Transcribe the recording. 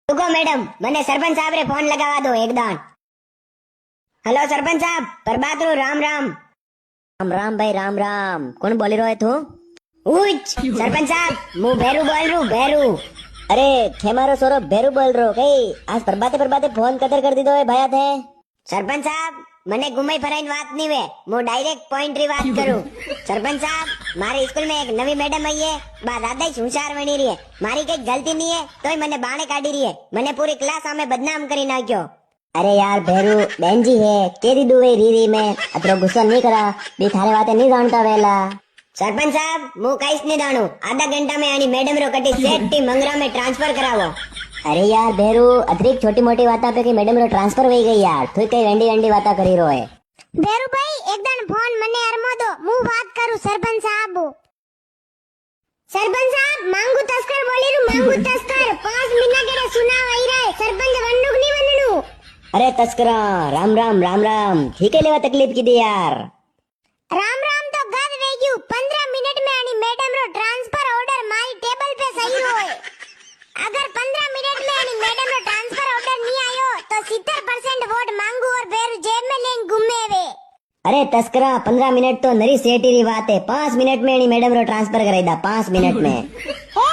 रुको मैडम, मैंने सरपंच साहब रे फोन लगावा दो एकदम। हेलो सरपंच साहब, प्रभात रू राम राम। राम राम भाई राम राम। कौन बोली रहो है तू? उच सरपंच साहब, मु भेरू बोल रू भेरू। अरे थे मारो सोरो भेरू बोल रो कई आज प्रभाते प्रभाते फोन कदर कर दीधो है भाया थे। सरपंच साहब મને ગુમાઈ ફરાઈને વાત નહીં વે, હું ડાયરેક્ટ પોઈન્ટ રી વાત કરું। સરપંચ સાહેબ, મારી સ્કૂલ में एक नवी मैडम आई है, बा दादा ही होशियार बनी रही है। मारी कई गलती नहीं है तोय मने बाणे काढी रही है, मने पूरी क्लास सामे बदनाम करी नाख्यो। अरे यार भेरू बहन जी है केरी दुवे रीरी में अतरो गुस्सा नहीं करा, बी थारे बातें नहीं जानता वेला। सरपंच साहब मु काईस नहीं जाणू, आधा घंटा में आनी मैडम रो कटी सेट मंगरा में ट्रांसफर करावो। अरे यार भेरू अतिरिक्त छोटी मोटी बाता पे की मैडम रो ट्रांसफर वही गई यार, तू कई वेंडी वेंडी बाता करी रो है। भेरू भाई एकदम फोन मने अरमो दो, मु बात करू सरपंच साहब। सरपंच साहब मांगू तस्कर बोली रू, मांगू तस्कर 5 मिनट रे सुनाव आई रहा है, सरपंच वन्नुक नहीं वन्नू। अरे तस्करा राम राम राम राम, ठीक है लेवा तकलीफ की दी यार। राम राम तो गद वे गयु, 15 मिनट में आनी मैडम रो ट्रांसफर ऑर्डर मारी टेबल पे सही रोए। अगर 15 मिनट में आनी मैडम रो ट्रांसफर ऑर्डर नहीं आयो तो 70% वोट मांगू और भेरू जेब में लेंगे घूमे वे। अरे तस्करा 15 मिनट तो नरी सेठी री बात है, 5 मिनट में मैडम रो ट्रांसफर कराई दा 5 मिनट में। ए